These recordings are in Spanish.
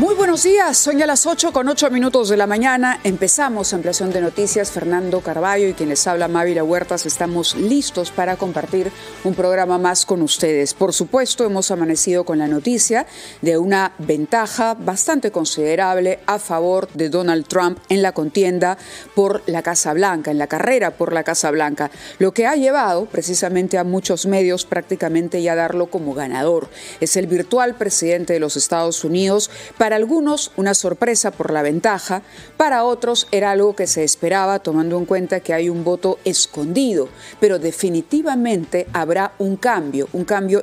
Muy buenos días, son ya las 8:08 de la mañana. Empezamos Ampliación de Noticias. Fernando Carballo y quien les habla, Mávila Huertas, estamos listos para compartir un programa más con ustedes. Por supuesto, hemos amanecido con la noticia de una ventaja bastante considerable a favor de Donald Trump en la contienda por la Casa Blanca, en la carrera por la Casa Blanca, lo que ha llevado precisamente a muchos medios prácticamente ya darlo como ganador. Es el virtual presidente de los Estados Unidos. Para algunos, una sorpresa por la ventaja, para otros era algo que se esperaba tomando en cuenta que hay un voto escondido, pero definitivamente habrá un cambio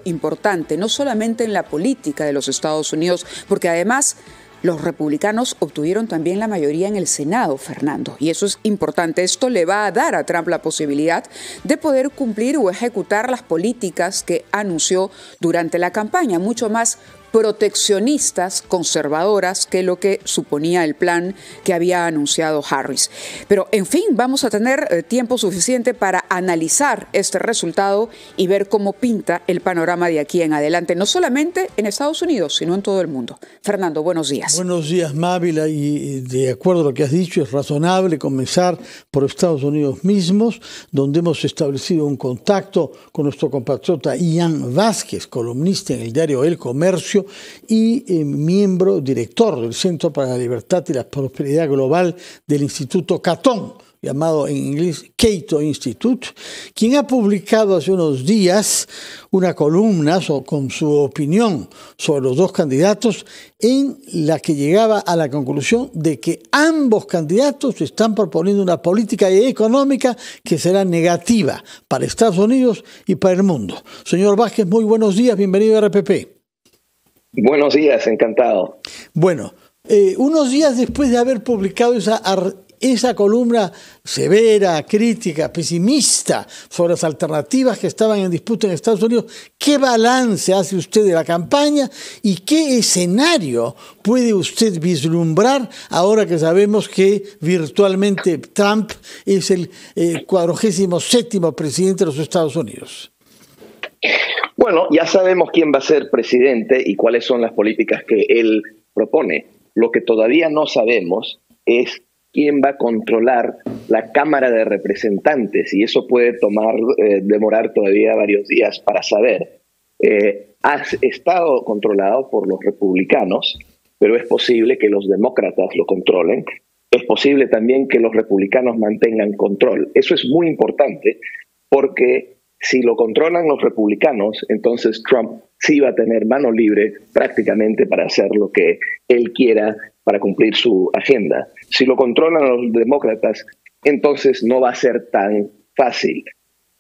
importante, no solamente en la política de los Estados Unidos, porque además los republicanos obtuvieron también la mayoría en el Senado, Fernando, y eso es importante. Esto le va a dar a Trump la posibilidad de poder cumplir o ejecutar las políticas que anunció durante la campaña, mucho más proteccionistas, conservadoras, que lo que suponía el plan que había anunciado Harris. Pero, en fin, vamos a tener tiempo suficiente para analizar este resultado y ver cómo pinta el panorama de aquí en adelante, no solamente en Estados Unidos, sino en todo el mundo. Fernando, buenos días. Buenos días, Mávila, y de acuerdo a lo que has dicho, es razonable comenzar por Estados Unidos mismos, donde hemos establecido un contacto con nuestro compatriota Ian Vázquez, columnista en el diario El Comercio, y miembro director del Centro para la Libertad y la Prosperidad Global del Instituto Catón, llamado en inglés Cato Institute, quien ha publicado hace unos días una columna con su opinión sobre los dos candidatos, en la que llegaba a la conclusión de que ambos candidatos están proponiendo una política económica que será negativa para Estados Unidos y para el mundo. Señor Vázquez, muy buenos días, bienvenido a RPP. Buenos días, encantado. Bueno, unos días después de haber publicado esa columna severa, crítica, pesimista sobre las alternativas que estaban en disputa en Estados Unidos, ¿qué balance hace usted de la campaña y qué escenario puede usted vislumbrar ahora que sabemos que virtualmente Trump es el 47º presidente de los Estados Unidos? Bueno, ya sabemos quién va a ser presidente y cuáles son las políticas que él propone. Lo que todavía no sabemos es quién va a controlar la Cámara de Representantes, y eso puede demorar todavía varios días para saber. Ha estado controlado por los republicanos, pero es posible que los demócratas lo controlen. Es posible también que los republicanos mantengan control. Eso es muy importante porque si lo controlan los republicanos, entonces Trump sí va a tener mano libre prácticamente para hacer lo que él quiera para cumplir su agenda. Si lo controlan los demócratas, entonces no va a ser tan fácil.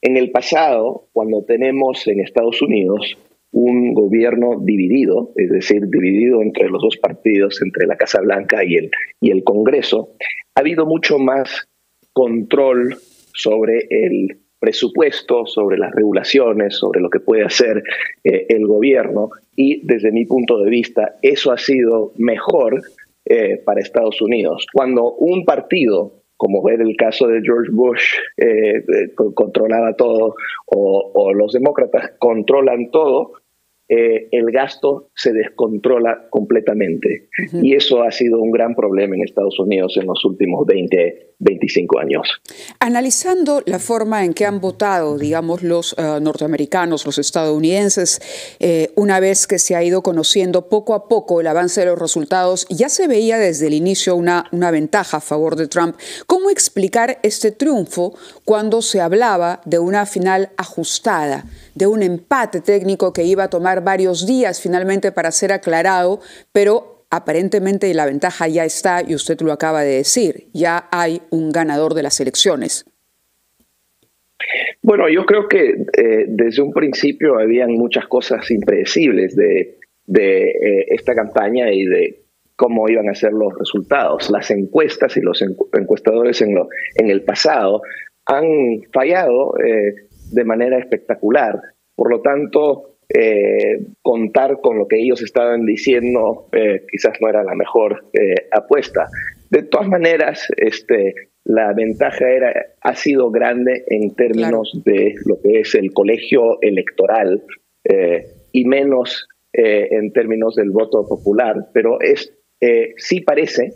En el pasado, cuando tenemos en Estados Unidos un gobierno dividido, es decir, dividido entre los dos partidos, entre la Casa Blanca y el Congreso, ha habido mucho más control sobre el presupuesto, sobre las regulaciones, sobre lo que puede hacer el gobierno, y desde mi punto de vista eso ha sido mejor para Estados Unidos. Cuando un partido, como era el caso de George Bush, controlaba todo, o los demócratas controlan todo, el gasto se descontrola completamente. Y eso ha sido un gran problema en Estados Unidos en los últimos 25 años. Analizando la forma en que han votado, digamos, los norteamericanos, los estadounidenses, una vez que se ha ido conociendo poco a poco el avance de los resultados, ya se veía desde el inicio una ventaja a favor de Trump. ¿Cómo explicar este triunfo cuando se hablaba de una final ajustada, de un empate técnico que iba a tomar varios días finalmente para ser aclarado, pero aparentemente la ventaja ya está, y usted lo acaba de decir, ya hay un ganador de las elecciones? Bueno, yo creo que desde un principio habían muchas cosas impredecibles de esta campaña y de cómo iban a ser los resultados. Las encuestas y los encuestadores en el pasado han fallado de manera espectacular. Por lo tanto, contar con lo que ellos estaban diciendo quizás no era la mejor apuesta. De todas maneras, la ventaja ha sido grande en términos de lo que es el colegio electoral y menos en términos del voto popular, pero sí parece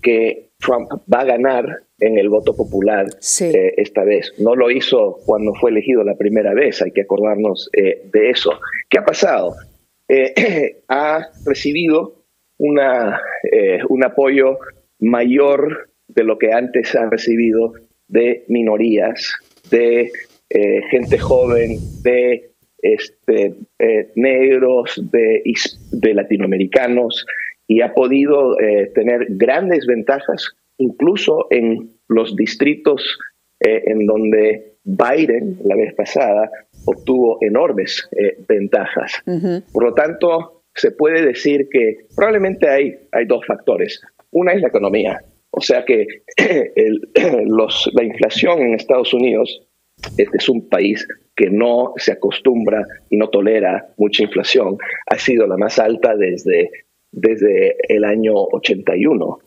que Trump va a ganar en el voto popular esta vez. No lo hizo cuando fue elegido la primera vez, hay que acordarnos de eso. ¿Qué ha pasado? Ha recibido un apoyo mayor de lo que antes ha recibido de minorías, de gente joven, de negros, de latinoamericanos, y ha podido tener grandes ventajas, incluso en los distritos en donde Biden la vez pasada obtuvo enormes ventajas. Uh-huh. Por lo tanto, se puede decir que probablemente hay dos factores. Una es la economía, o sea que la inflación en Estados Unidos, este es un país que no se acostumbra y no tolera mucha inflación, ha sido la más alta desde el año 81.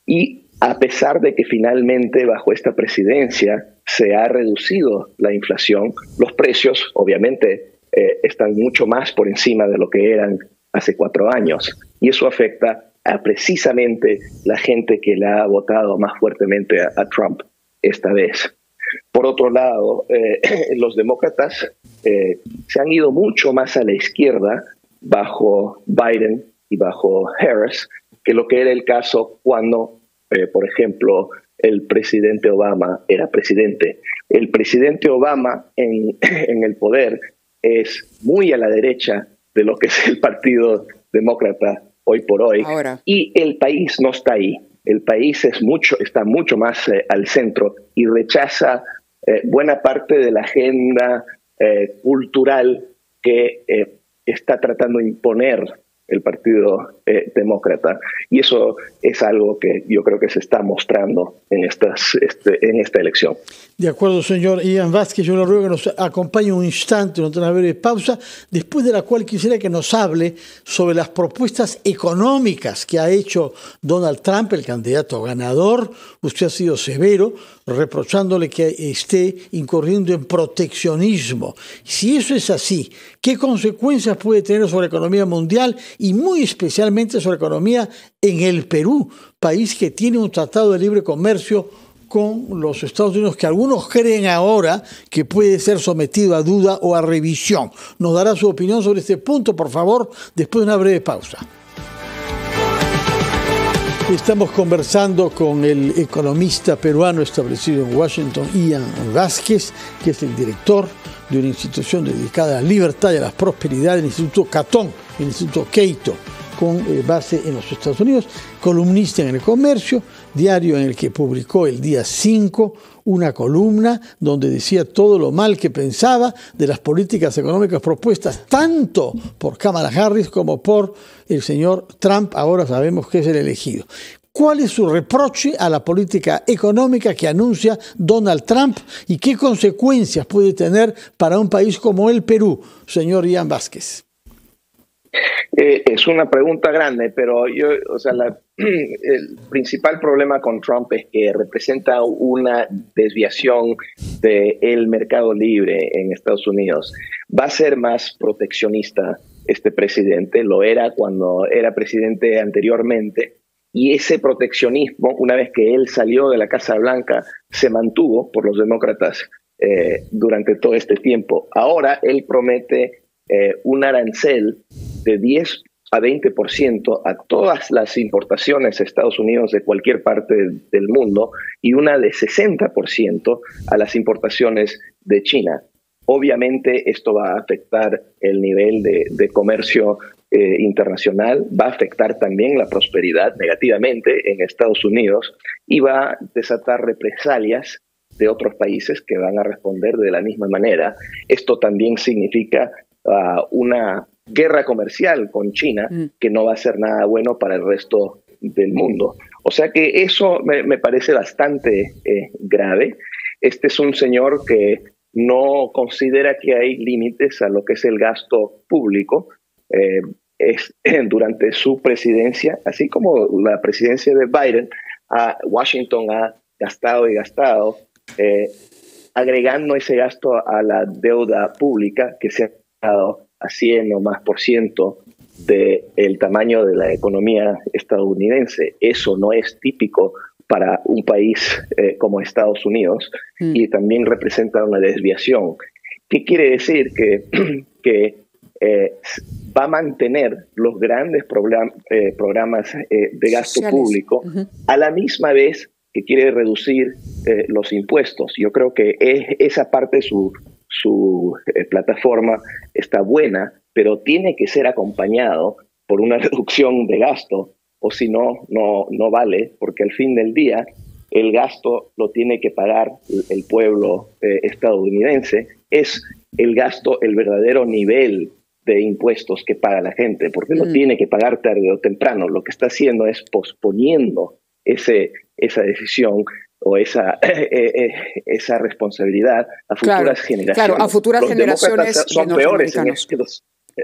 Y a pesar de que finalmente bajo esta presidencia se ha reducido la inflación, los precios obviamente están mucho más por encima de lo que eran hace 4 años. Y eso afecta a precisamente la gente que le ha votado más fuertemente a Trump esta vez. Por otro lado, los demócratas se han ido mucho más a la izquierda bajo Biden y bajo Harris que lo que era el caso cuando, por ejemplo, el presidente Obama era presidente. El presidente Obama en el poder es muy a la derecha de lo que es el Partido Demócrata hoy por hoy. Ahora. Y el país no está ahí. El país está mucho más al centro y rechaza buena parte de la agenda cultural que está tratando de imponer el Partido Demócrata. Y eso es algo que yo creo que se está mostrando en esta elección. De acuerdo, señor Ian Vázquez. Yo le ruego que nos acompañe un instante, una breve pausa, después de la cual quisiera que nos hable sobre las propuestas económicas que ha hecho Donald Trump, el candidato ganador. Usted ha sido severo, reprochándole que esté incurriendo en proteccionismo. Si eso es así, ¿qué consecuencias puede tener sobre la economía mundial y muy especialmente sobre la economía en el Perú, país que tiene un tratado de libre comercio con los Estados Unidos que algunos creen ahora que puede ser sometido a duda o a revisión? Nos dará su opinión sobre este punto, por favor, después de una breve pausa. Estamos conversando con el economista peruano establecido en Washington, Ian Vázquez, que es el director de una institución dedicada a la libertad y a la prosperidad, el Instituto Catón, el Instituto Keito, con base en los Estados Unidos, columnista en El Comercio, diario en el que publicó el día 5 una columna donde decía todo lo mal que pensaba de las políticas económicas propuestas tanto por Kamala Harris como por el señor Trump. Ahora sabemos que es el elegido. ¿Cuál es su reproche a la política económica que anuncia Donald Trump y qué consecuencias puede tener para un país como el Perú, señor Ian Vázquez? Es una pregunta grande, pero el principal problema con Trump es que representa una desviación del mercado libre en Estados Unidos. Va a ser más proteccionista este presidente, lo era cuando era presidente anteriormente, y ese proteccionismo, una vez que él salió de la Casa Blanca, se mantuvo por los demócratas durante todo este tiempo. Ahora él promete un arancel de 10 a 20% a todas las importaciones a Estados Unidos de cualquier parte del mundo y una de 60% a las importaciones de China. Obviamente esto va a afectar el nivel de comercio internacional, va a afectar también la prosperidad negativamente en Estados Unidos y va a desatar represalias de otros países que van a responder de la misma manera. Esto también significa una guerra comercial con China que no va a ser nada bueno para el resto del mundo. O sea que eso me parece bastante grave. Este es un señor que no considera que hay límites a lo que es el gasto público. Durante su presidencia, así como la presidencia de Biden, Washington ha gastado y gastado, agregando ese gasto a la deuda pública que se ha dado a 100 o más % del tamaño de la economía estadounidense. Eso no es típico para un país como Estados Unidos y también representa una desviación. ¿Qué quiere decir? Que va a mantener los grandes programas de gasto sociales público a la misma vez que quiere reducir los impuestos. Yo creo que esa parte de su plataforma está buena, pero tiene que ser acompañado por una reducción de gasto, o si no vale, porque al fin del día el gasto lo tiene que pagar el pueblo estadounidense. Es el gasto, el verdadero nivel de impuestos que paga la gente, porque lo tiene que pagar tarde o temprano. Lo que está haciendo es posponiendo esa decisión o esa responsabilidad a futuras generaciones. Claro, a futuras generaciones son peores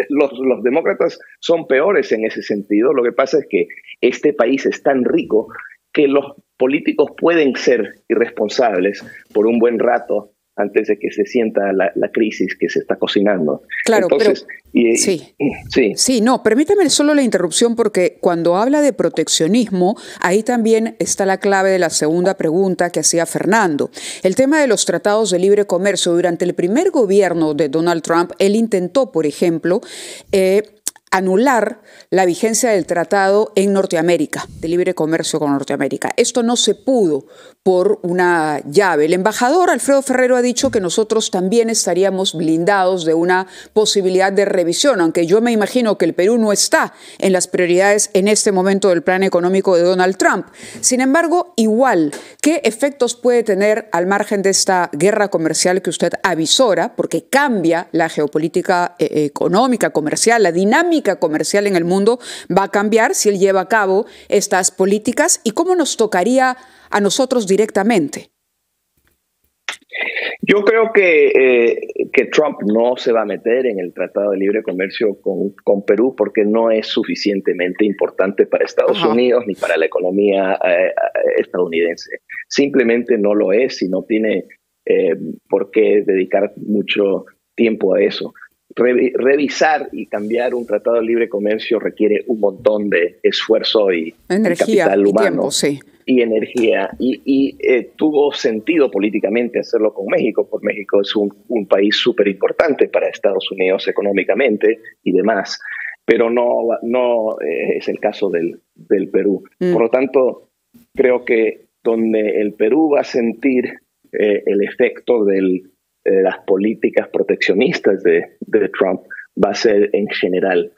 los demócratas son peores en ese sentido. Lo que pasa es que este país es tan rico que los políticos pueden ser irresponsables por un buen rato antes de que se sienta la crisis que se está cocinando. Claro, entonces, permítame solo la interrupción, porque cuando habla de proteccionismo, ahí también está la clave de la segunda pregunta que hacía Fernando. El tema de los tratados de libre comercio. Durante el primer gobierno de Donald Trump, él intentó, por ejemplo, anular la vigencia del tratado en Norteamérica, de libre comercio con Norteamérica. Esto no se pudo por una llave. El embajador Alfredo Ferrero ha dicho que nosotros también estaríamos blindados de una posibilidad de revisión, aunque yo me imagino que el Perú no está en las prioridades en este momento del plan económico de Donald Trump. Sin embargo, igual, ¿qué efectos puede tener al margen de esta guerra comercial que usted avisora? Porque cambia la geopolítica económica, comercial, la dinámica comercial en el mundo va a cambiar si él lleva a cabo estas políticas. ¿Y cómo nos tocaría a nosotros directamente? Yo creo que Trump no se va a meter en el Tratado de Libre Comercio con Perú porque no es suficientemente importante para Estados Unidos ni para la economía estadounidense. Simplemente no lo es y no tiene por qué dedicar mucho tiempo a eso. Revisar y cambiar un tratado de libre comercio requiere un montón de esfuerzo y capital humano. Tiempo, sí. Y energía, y tuvo sentido políticamente hacerlo con México, porque México es un país súper importante para Estados Unidos económicamente y demás, pero no es el caso del Perú. Por lo tanto, creo que donde el Perú va a sentir el efecto de las políticas proteccionistas de Trump va a ser en general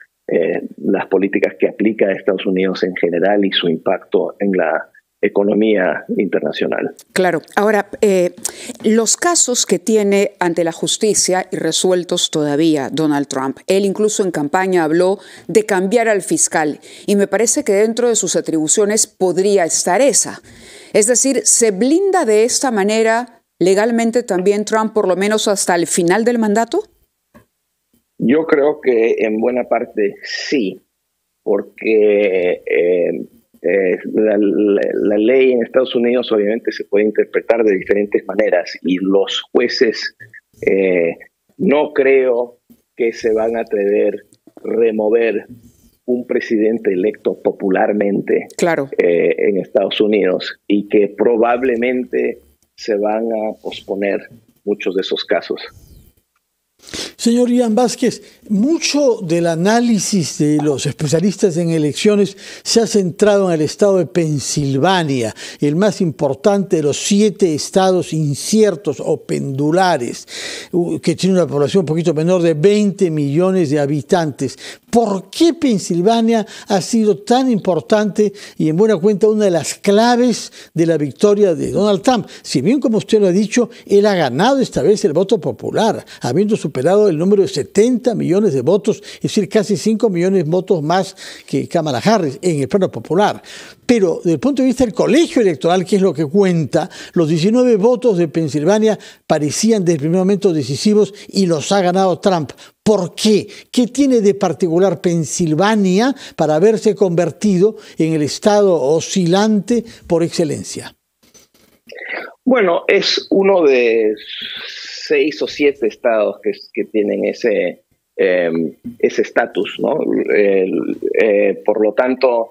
las políticas que aplica a Estados Unidos en general y su impacto en la economía internacional. Claro. Ahora, los casos que tiene ante la justicia y resueltos todavía Donald Trump, él incluso en campaña habló de cambiar al fiscal y me parece que dentro de sus atribuciones podría estar esa. Es decir, ¿se blinda de esta manera legalmente también Trump por lo menos hasta el final del mandato? Yo creo que en buena parte sí, porque la ley en Estados Unidos obviamente se puede interpretar de diferentes maneras y los jueces no creo que se van a atrever a remover un presidente electo popularmente en Estados Unidos y que probablemente se van a posponer muchos de esos casos. Señor Ian Vázquez, mucho del análisis de los especialistas en elecciones se ha centrado en el estado de Pensilvania, el más importante de los 7 estados inciertos o pendulares, que tiene una población un poquito menor de 20 millones de habitantes. ¿Por qué Pensilvania ha sido tan importante y en buena cuenta una de las claves de la victoria de Donald Trump? Si bien, como usted lo ha dicho, él ha ganado esta vez el voto popular, habiendo superado el número de 70 millones de votos, es decir, casi 5 millones de votos más que Kamala Harris en el plano popular. Pero desde el punto de vista del colegio electoral, que es lo que cuenta, los 19 votos de Pensilvania parecían desde el primer momento decisivos y los ha ganado Trump. ¿Por qué? ¿Qué tiene de particular Pensilvania para haberse convertido en el estado oscilante por excelencia? Bueno, es uno de 6 o 7 estados que tienen ese estatus, ¿no? Por lo tanto,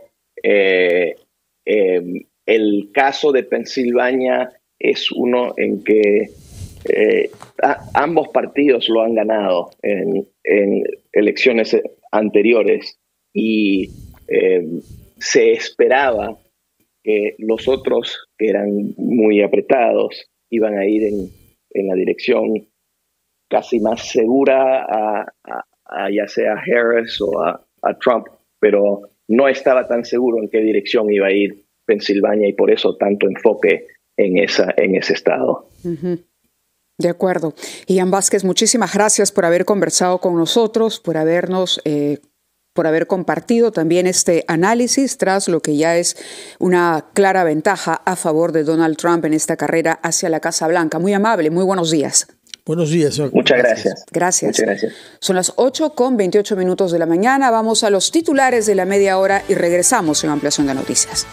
el caso de Pensilvania es uno en que ambos partidos lo han ganado en elecciones anteriores y se esperaba que los otros, que eran muy apretados, iban a ir en la dirección casi más segura a ya sea Harris o a Trump, pero no estaba tan seguro en qué dirección iba a ir Pensilvania y por eso tanto enfoque en ese estado. Uh-huh. De acuerdo. Ian Vázquez, muchísimas gracias por haber conversado con nosotros, por haber compartido también este análisis tras lo que ya es una clara ventaja a favor de Donald Trump en esta carrera hacia la Casa Blanca. Muy amable, muy buenos días. Buenos días, señor. Muchas gracias. Gracias. Muchas gracias. Son las 8:28 de la mañana. Vamos a los titulares de la media hora y regresamos en Ampliación de Noticias.